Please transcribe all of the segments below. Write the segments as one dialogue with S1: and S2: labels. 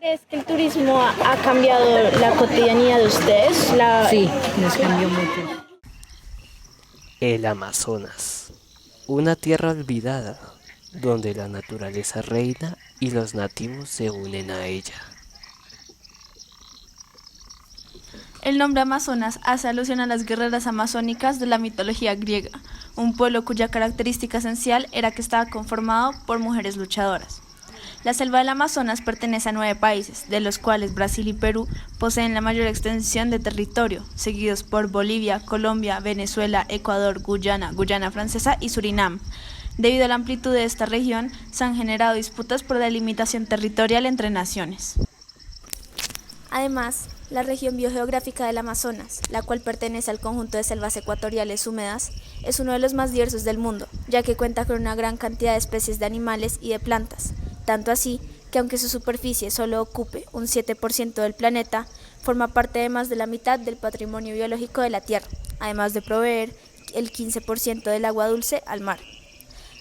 S1: ¿Crees que el turismo ha cambiado la cotidianidad de ustedes?
S2: Sí, nos cambió mucho.
S3: El Amazonas, una tierra olvidada, donde la naturaleza reina y los nativos se unen a ella.
S4: El nombre Amazonas hace alusión a las guerreras amazónicas de la mitología griega, un pueblo cuya característica esencial era que estaba conformado por mujeres luchadoras. La selva del Amazonas pertenece a 9 países, de los cuales Brasil y Perú poseen la mayor extensión de territorio, seguidos por Bolivia, Colombia, Venezuela, Ecuador, Guyana, Guyana Francesa y Surinam. Debido a la amplitud de esta región, se han generado disputas por delimitación territorial entre naciones.
S5: Además, la región biogeográfica del Amazonas, la cual pertenece al conjunto de selvas ecuatoriales húmedas, es uno de los más diversos del mundo, ya que cuenta con una gran cantidad de especies de animales y de plantas, tanto así que aunque su superficie solo ocupe un 7% del planeta, forma parte de más de la mitad del patrimonio biológico de la Tierra, además de proveer el 15% del agua dulce al mar.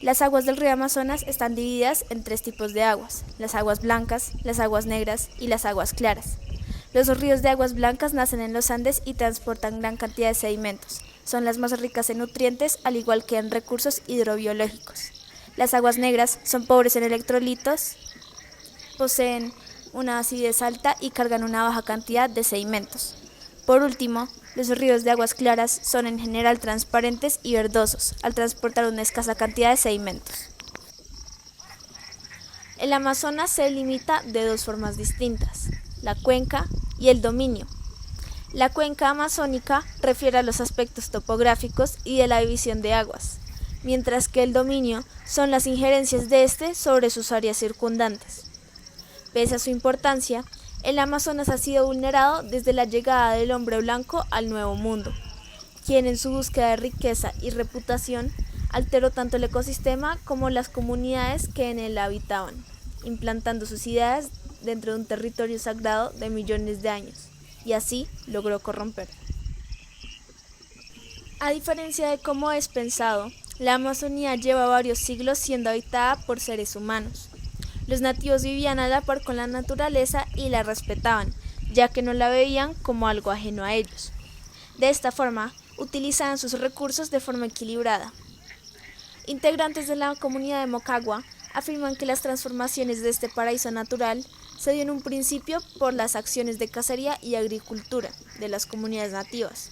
S5: Las aguas del río Amazonas están divididas en 3 tipos de aguas: las aguas blancas, las aguas negras y las aguas claras. Los ríos de aguas blancas nacen en los Andes y transportan gran cantidad de sedimentos. Son las más ricas en nutrientes, al igual que en recursos hidrobiológicos. Las aguas negras son pobres en electrolitos, poseen una acidez alta y cargan una baja cantidad de sedimentos. Por último, los ríos de aguas claras son en general transparentes y verdosos, al transportar una escasa cantidad de sedimentos. El Amazonas se delimita de 2 formas distintas: la cuenca y el dominio. La cuenca amazónica refiere a los aspectos topográficos y de la división de aguas, mientras que el dominio son las injerencias de este sobre sus áreas circundantes. Pese a su importancia, el Amazonas ha sido vulnerado desde la llegada del hombre blanco al Nuevo Mundo, quien en su búsqueda de riqueza y reputación alteró tanto el ecosistema como las comunidades que en él habitaban, implantando sus ideas dentro de un territorio sagrado de millones de años, y así logró corromper. A diferencia de cómo es pensado, la Amazonía lleva varios siglos siendo habitada por seres humanos. Los nativos vivían a la par con la naturaleza y la respetaban, ya que no la veían como algo ajeno a ellos. De esta forma, utilizaban sus recursos de forma equilibrada. Integrantes de la comunidad de Mocagua afirman que las transformaciones de este paraíso natural se dio en un principio por las acciones de cacería y agricultura de las comunidades nativas.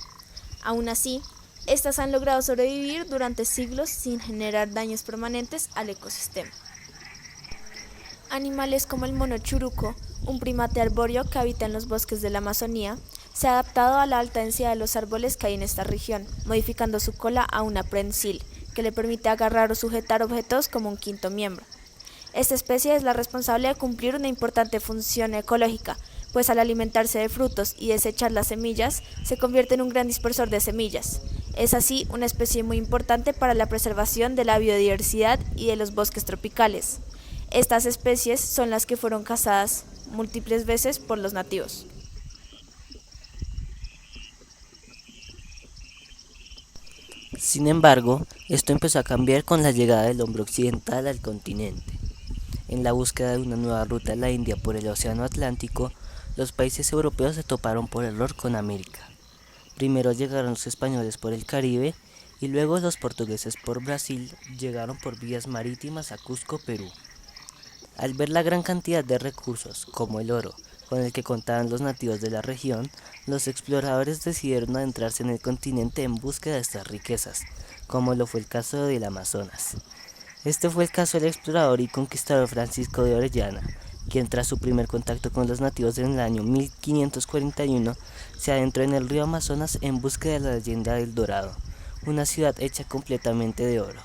S5: Aún así, estas han logrado sobrevivir durante siglos sin generar daños permanentes al ecosistema. Animales como el mono churuco, un primate arbóreo que habita en los bosques de la Amazonía, se ha adaptado a la alta densidad de los árboles que hay en esta región, modificando su cola a una prensil, que le permite agarrar o sujetar objetos como un quinto miembro. Esta especie es la responsable de cumplir una importante función ecológica, pues al alimentarse de frutos y desechar las semillas, se convierte en un gran dispersor de semillas. Es así una especie muy importante para la preservación de la biodiversidad y de los bosques tropicales. Estas especies son las que fueron cazadas múltiples veces por los nativos.
S3: Sin embargo, esto empezó a cambiar con la llegada del hombre occidental al continente. En la búsqueda de una nueva ruta a la India por el Océano Atlántico, los países europeos se toparon por error con América. Primero llegaron los españoles por el Caribe y luego los portugueses por Brasil llegaron por vías marítimas a Cusco, Perú. Al ver la gran cantidad de recursos, como el oro, con el que contaban los nativos de la región, los exploradores decidieron adentrarse en el continente en búsqueda de estas riquezas, como lo fue el caso del Amazonas. Este fue el caso del explorador y conquistador Francisco de Orellana, quien tras su primer contacto con los nativos en el año 1541 se adentró en el río Amazonas en búsqueda de la leyenda del Dorado, una ciudad hecha completamente de oro.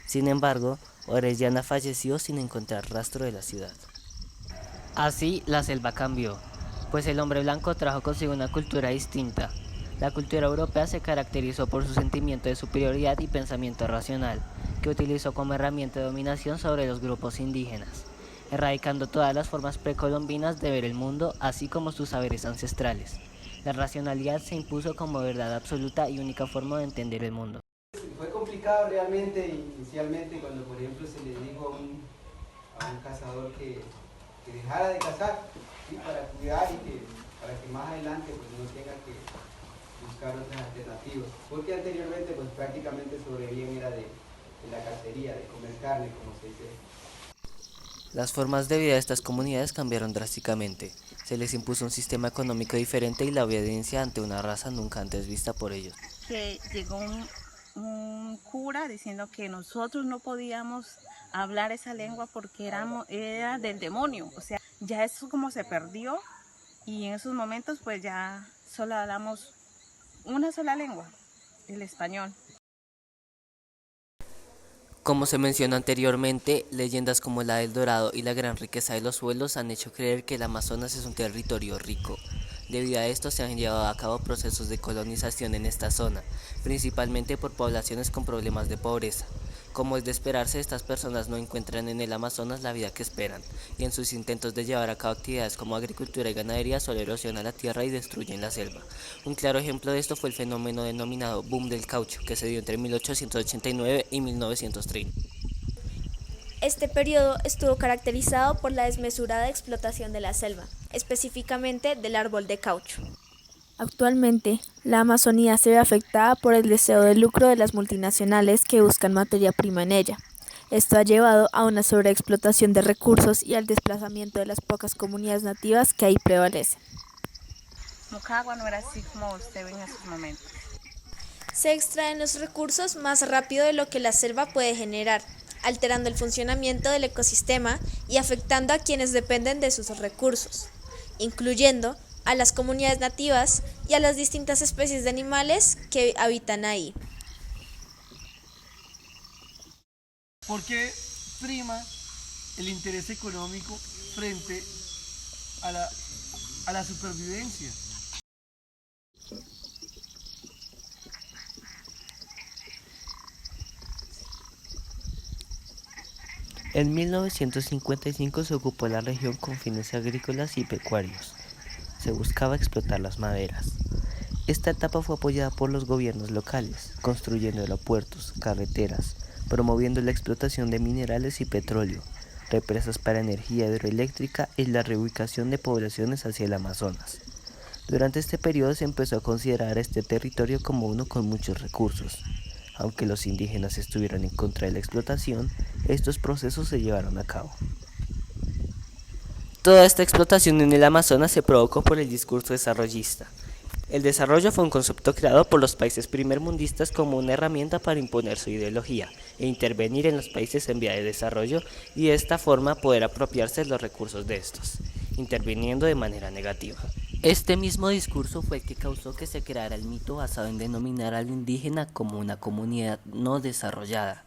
S3: Sin embargo, Orellana falleció sin encontrar rastro de la ciudad. Así, la selva cambió, pues el hombre blanco trajo consigo una cultura distinta. La cultura europea se caracterizó por su sentimiento de superioridad y pensamiento racional, que utilizó como herramienta de dominación sobre los grupos indígenas, erradicando todas las formas precolombinas de ver el mundo, así como sus saberes ancestrales. La racionalidad se impuso como verdad absoluta y única forma de entender el mundo.
S6: Fue complicado realmente inicialmente cuando, por ejemplo, se le dijo a un cazador que dejara de cazar, ¿sí? Para cuidar y para que más adelante pues, no tenga que buscar otras alternativas, porque anteriormente pues prácticamente sobrevivían era de la cacería, de comer carne, como se dice.
S3: Las formas de vida de estas comunidades cambiaron drásticamente. Se les impuso un sistema económico diferente y la obediencia ante una raza nunca antes vista por ellos.
S7: Que llegó un cura diciendo que nosotros no podíamos hablar esa lengua porque era del demonio. O sea, ya eso como se perdió y en esos momentos pues ya solo hablamos una sola lengua, el español.
S3: Como se mencionó anteriormente, leyendas como la del Dorado y la gran riqueza de los suelos han hecho creer que el Amazonas es un territorio rico. Debido a esto se han llevado a cabo procesos de colonización en esta zona, principalmente por poblaciones con problemas de pobreza. Como es de esperarse, estas personas no encuentran en el Amazonas la vida que esperan, y en sus intentos de llevar a cabo actividades como agricultura y ganadería solo erosionan la tierra y destruyen la selva. Un claro ejemplo de esto fue el fenómeno denominado boom del caucho, que se dio entre 1889 y 1930.
S5: Este periodo estuvo caracterizado por la desmesurada explotación de la selva, específicamente del árbol de caucho. Actualmente, la Amazonía se ve afectada por el deseo de lucro de las multinacionales que buscan materia prima en ella. Esto ha llevado a una sobreexplotación de recursos y al desplazamiento de las pocas comunidades nativas que ahí prevalecen.
S7: Moquegua no era así como usted ve en esos momentos.
S5: Se extraen los recursos más rápido de lo que la selva puede generar, alterando el funcionamiento del ecosistema y afectando a quienes dependen de sus recursos, incluyendo a las comunidades nativas y a las distintas especies de animales que habitan ahí.
S8: ¿Por qué prima el interés económico frente a la supervivencia?
S3: En 1955 se ocupó la región con fines agrícolas y pecuarios. Se buscaba explotar las maderas. Esta etapa fue apoyada por los gobiernos locales, construyendo aeropuertos, carreteras, promoviendo la explotación de minerales y petróleo, represas para energía hidroeléctrica y la reubicación de poblaciones hacia el Amazonas. Durante este periodo se empezó a considerar este territorio como uno con muchos recursos. Aunque los indígenas estuvieron en contra de la explotación, estos procesos se llevaron a cabo. Toda esta explotación en el Amazonas se provocó por el discurso desarrollista. El desarrollo fue un concepto creado por los países primermundistas como una herramienta para imponer su ideología e intervenir en los países en vía de desarrollo y de esta forma poder apropiarse de los recursos de estos, interviniendo de manera negativa. Este mismo discurso fue el que causó que se creara el mito basado en denominar al indígena como una comunidad no desarrollada,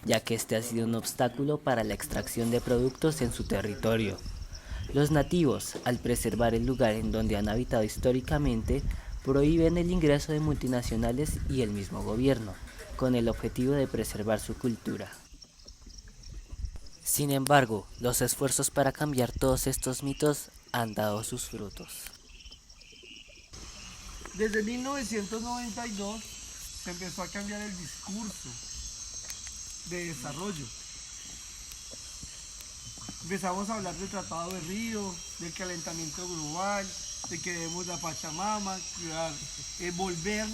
S3: ya que este ha sido un obstáculo para la extracción de productos en su territorio. Los nativos, al preservar el lugar en donde han habitado históricamente, prohíben el ingreso de multinacionales y el mismo gobierno, con el objetivo de preservar su cultura. Sin embargo, los esfuerzos para cambiar todos estos mitos han dado sus frutos.
S8: Desde 1992 se empezó a cambiar el discurso de desarrollo. Empezamos a hablar del Tratado de Río, del calentamiento global, de que debemos la Pachamama, cuidar, volver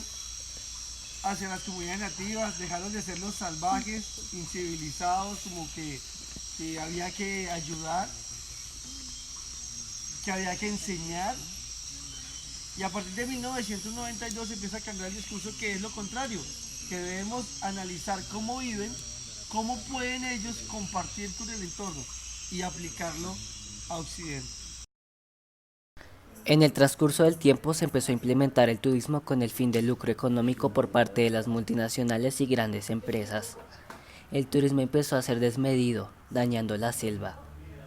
S8: hacia las comunidades nativas, dejarlos de ser los salvajes, incivilizados, como que había que ayudar, que había que enseñar. Y a partir de 1992 empieza a cambiar el discurso, que es lo contrario, que debemos analizar cómo viven, cómo pueden ellos compartir con el entorno y aplicarlo a Occidente.
S3: En el transcurso del tiempo se empezó a implementar el turismo con el fin de lucro económico por parte de las multinacionales y grandes empresas. El turismo empezó a ser desmedido, dañando la selva.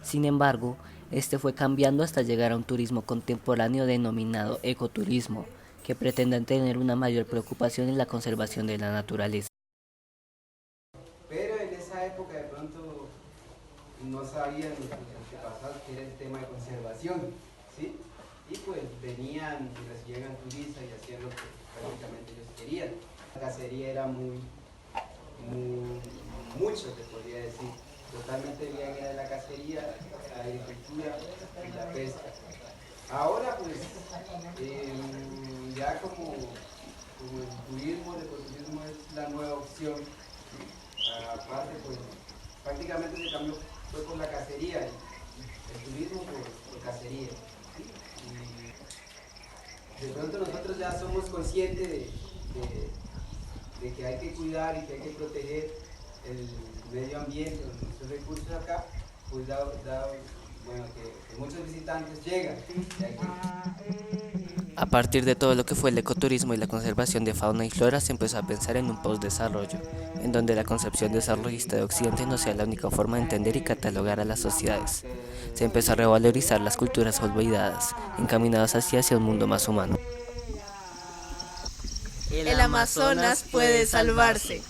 S3: Sin embargo, este fue cambiando hasta llegar a un turismo contemporáneo denominado ecoturismo, que pretende tener una mayor preocupación en la conservación de la naturaleza.
S6: Pero en esa época de pronto no sabían los antepasados que era el tema de conservación, ¿sí? Y pues venían y recibían turistas y hacían lo que prácticamente ellos querían. La cacería era mucho, se podría decir. Totalmente bien era la cacería, agricultura y la pesca. Ahora pues ya como el turismo, el ecoturismo es la nueva opción, aparte pues prácticamente se cambió, fue por la cacería, el turismo por cacería. ¿Sí? Y de pronto nosotros ya somos conscientes de que hay que cuidar y que hay que proteger el medio ambiente, nuestros recursos acá, pues bueno, que muchos visitantes llegan.
S3: A partir de todo lo que fue el ecoturismo y la conservación de fauna y flora, se empezó a pensar en un postdesarrollo, en donde la concepción desarrollista de Occidente no sea la única forma de entender y catalogar a las sociedades. Se empezó a revalorizar las culturas olvidadas, encaminadas hacia un mundo más humano.
S4: El Amazonas puede salvarse.